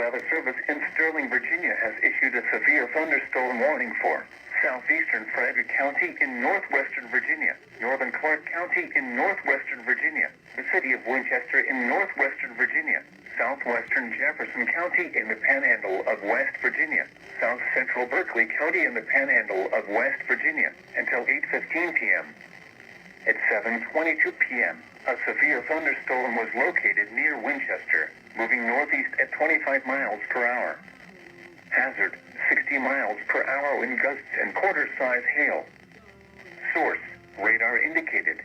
Weather Service in Sterling, Virginia has issued a severe thunderstorm warning for southeastern Frederick County in northwestern Virginia, northern Clark County in northwestern Virginia, the city of Winchester in northwestern Virginia, southwestern Jefferson County in the Panhandle of West Virginia, south central Berkeley County in the Panhandle of West Virginia, until 8:15 p.m. At 7:22 p.m., a severe thunderstorm was located near Winchester, moving northeast at 25 miles per hour. Hazard, 60 miles per hour in gusts and quarter-size hail. Source, radar indicated.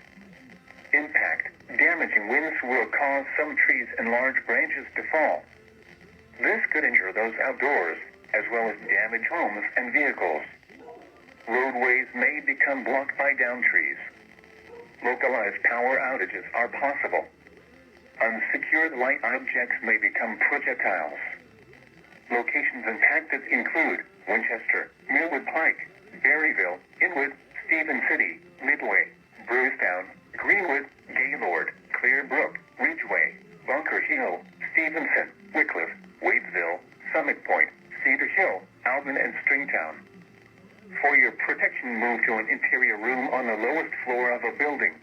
Impact, damaging winds will cause some trees and large branches to fall. This could injure those outdoors, as well as damage homes and vehicles. Roadways may become blocked by downed trees. Localized power outages are possible. Unsecured light objects may become projectiles. Locations impacted include Winchester, Millwood Pike, Berryville, Inwood, Stephen City, Midway, Brucetown, Greenwood, Gaylord, Clear Brook, Ridgeway, Bunker Hill, Stevenson, Wickliffe, Wadesville, Summit Point, Cedar Hill, Alvin, and Stringtown. For your protection, move to an interior room on the lowest floor of a building.